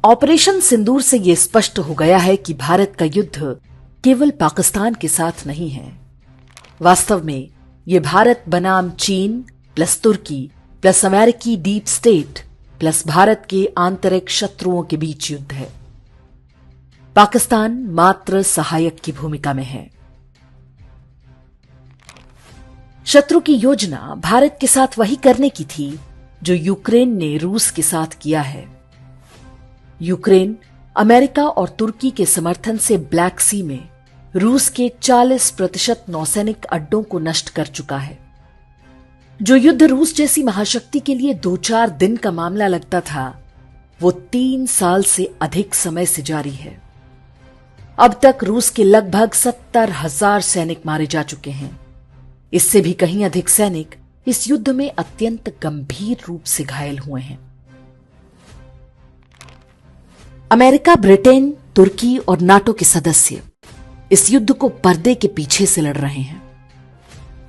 Operation सिंदूर से यह स्पष्ट हो गया है कि भारत का युद्ध केवल पाकिस्तान के साथ नहीं है। वास्तव में यह भारत बनाम चीन प्लस तुर्की प्लस अमेरिकी डीप स्टेट प्लस भारत के आंतरिक शत्रुओं के बीच युद्ध है। पाकिस्तान मात्र सहायक की भूमिका में है। शत्रु की योजना भारत के साथ वही करने की थी जो यूक्रेन ने रूस के साथ किया है। यूक्रेन अमेरिका और तुर्की के समर्थन से ब्लैक सी में रूस के 40% नौसैनिक अड्डों को नष्ट कर चुका है। जो युद्ध रूस जैसी महाशक्ति के लिए 2-4 दिन का मामला लगता था, वो 3 साल से अधिक समय से जारी है। अब तक रूस के लगभग 70,000 सैनिक मारे जा चुके हैं। इससे भी कहीं अधिक सैनिक इस युद्ध में अत्यंत गंभीर रूप से घायल हुए हैं। अमेरिका, ब्रिटेन, तुर्की और नाटो के सदस्य इस युद्ध को पर्दे के पीछे से लड़ रहे हैं।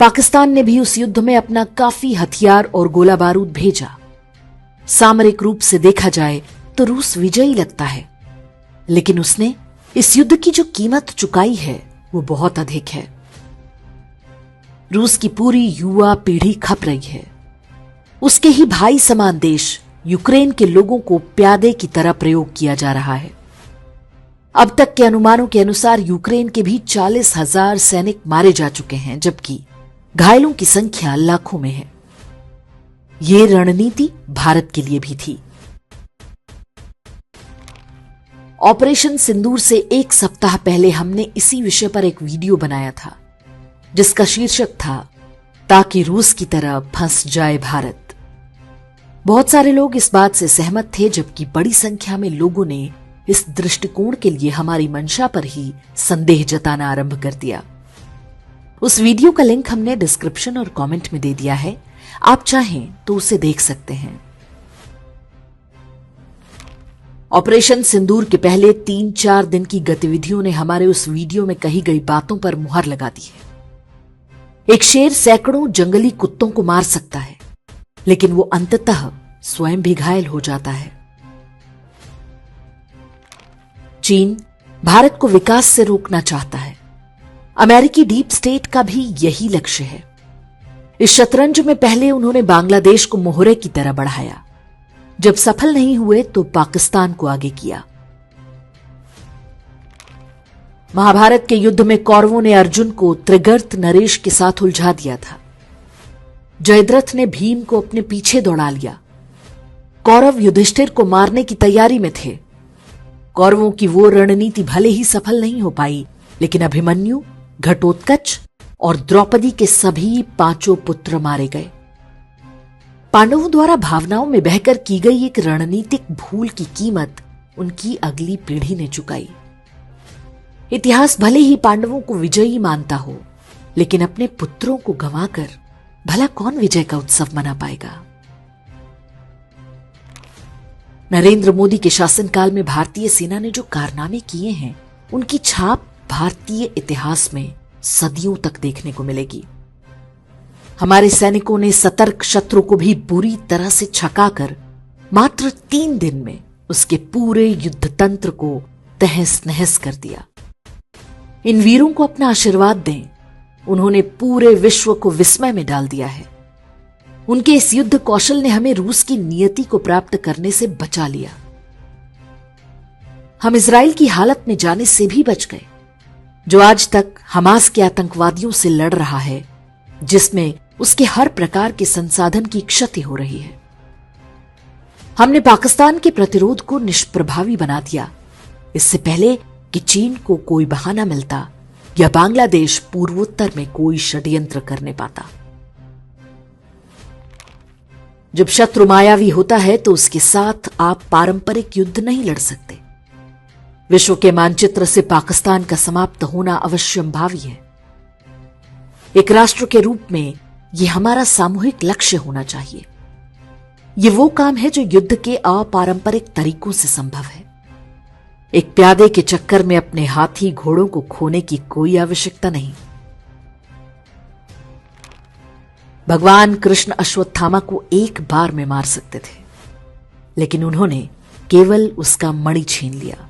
पाकिस्तान ने भी उस युद्ध में अपना काफी हथियार और गोला बारूद भेजा। सामरिक रूप से देखा जाए तो रूस विजयी लगता है, लेकिन उसने इस युद्ध की जो कीमत चुकाई है वो बहुत अधिक है। रूस की पूरी युवा पीढ़ी खप रही है। उसके ही भाई समान देश यूक्रेन के लोगों को प्यादे की तरह प्रयोग किया जा रहा है। अब तक के अनुमानों के अनुसार यूक्रेन के भी 40,000 सैनिक मारे जा चुके हैं, जबकि घायलों की संख्या लाखों में है। ये रणनीति भारत के लिए भी थी। ऑपरेशन सिंदूर से 1 सप्ताह पहले हमने इसी विषय पर एक वीडियो बनाया था, जिसका शीर्षक था ताकि रूस की तरह फंस जाए भारत। बहुत सारे लोग इस बात से सहमत थे, जबकि बड़ी संख्या में लोगों ने इस दृष्टिकोण के लिए हमारी मंशा पर ही संदेह जताना आरंभ कर दिया। उस वीडियो का लिंक हमने डिस्क्रिप्शन और कमेंट में दे दिया है, आप चाहें तो उसे देख सकते हैं। ऑपरेशन सिंदूर के पहले 3-4 दिन की गतिविधियों ने हमारे उस वीडियो में कही गई बातों पर मुहर लगा दी है। एक शेर सैकड़ों जंगली कुत्तों को मार सकता है, लेकिन वो अंततः स्वयं भी घायल हो जाता है। चीन भारत को विकास से रोकना चाहता है। अमेरिकी डीप स्टेट का भी यही लक्ष्य है। इस शतरंज में पहले उन्होंने बांग्लादेश को मोहरे की तरह बढ़ाया। जब सफल नहीं हुए तो पाकिस्तान को आगे किया। महाभारत के युद्ध में कौरवों ने अर्जुन को त्रिगर्त नरेश के साथ उलझा दिया था। जयद्रथ ने भीम को अपने पीछे दौड़ा लिया। कौरव युधिष्ठिर को मारने की तैयारी में थे। कौरवों की वो रणनीति भले ही सफल नहीं हो पाई, लेकिन अभिमन्यु, घटोत्कच और द्रौपदी के सभी 5 पुत्र मारे गए। पांडवों द्वारा भावनाओं में बहकर की गई एक रणनीतिक भूल की कीमत उनकी अगली पीढ़ी ने चुकाई। इतिहास भले ही पांडवों को विजयी मानता हो, लेकिन अपने पुत्रों को गंवाकर भला कौन विजय का उत्सव मना पाएगा। नरेंद्र मोदी के शासनकाल में भारतीय सेना ने जो कारनामे किए हैं, उनकी छाप भारतीय इतिहास में सदियों तक देखने को मिलेगी। हमारे सैनिकों ने सतर्क शत्रु को भी बुरी तरह से छकाकर मात्र 3 दिन में उसके पूरे युद्ध तंत्र को तहस नहस कर दिया। इन वीरों को अपना आशीर्वाद दें। उन्होंने पूरे विश्व को विस्मय में डाल दिया है। उनके इस युद्ध कौशल ने हमें रूस की नियति को प्राप्त करने से बचा लिया। हम इजराइल की हालत में जाने से भी बच गए, जो आज तक हमास के आतंकवादियों से लड़ रहा है, जिसमें उसके हर प्रकार के संसाधन की क्षति हो रही है। हमने पाकिस्तान के प्रतिरोध को निष्प्रभावी बना दिया, इससे पहले कि चीन को कोई बहाना मिलता या बांग्लादेश पूर्वोत्तर में कोई षड्यंत्र करने पाता। जब शत्रु मायावी होता है तो उसके साथ आप पारंपरिक युद्ध नहीं लड़ सकते। विश्व के मानचित्र से पाकिस्तान का समाप्त होना अवश्यंभावी है। एक राष्ट्र के रूप में यह हमारा सामूहिक लक्ष्य होना चाहिए। यह वो काम है जो युद्ध के अपारंपरिक तरीकों से संभव है। एक प्यादे के चक्कर में अपने हाथी घोड़ों को खोने की कोई आवश्यकता नहीं। भगवान कृष्ण अश्वत्थामा को एक बार में मार सकते थे, लेकिन उन्होंने केवल उसका मणि छीन लिया।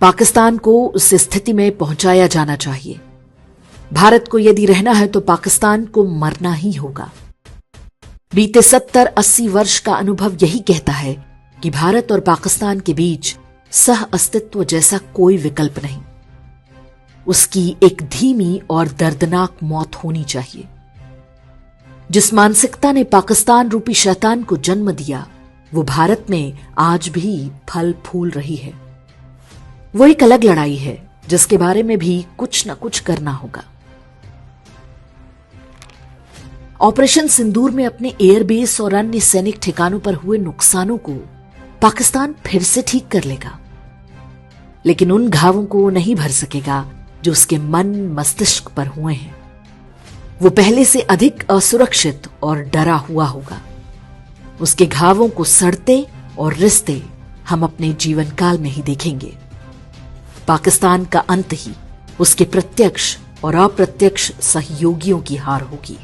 पाकिस्तान को उस स्थिति में पहुंचाया जाना चाहिए। भारत को यदि रहना है तो पाकिस्तान को मरना ही होगा। बीते 70-80 वर्ष का अनुभव यही कहता है कि भारत और पाकिस्तान के बीच सह अस्तित्व जैसा कोई विकल्प नहीं। उसकी एक धीमी और दर्दनाक मौत होनी चाहिए। जिस मानसिकता ने पाकिस्तान रूपी शैतान को जन्म दिया, वो भारत में आज भी फल फूल रही है। वो एक अलग लड़ाई है जिसके बारे में भी कुछ न कुछ करना होगा। ऑपरेशन सिंदूर में अपने एयरबेस और अन्य सैनिक ठिकानों पर हुए नुकसानों को पाकिस्तान फिर से ठीक कर लेगा, लेकिन उन घावों को नहीं भर सकेगा जो उसके मन मस्तिष्क पर हुए हैं। वो पहले से अधिक असुरक्षित और डरा हुआ होगा। उसके घावों को सड़ते और रिश्ते हम अपने जीवन काल में ही देखेंगे। पाकिस्तान का अंत ही उसके प्रत्यक्ष और अप्रत्यक्ष सहयोगियों की हार होगी।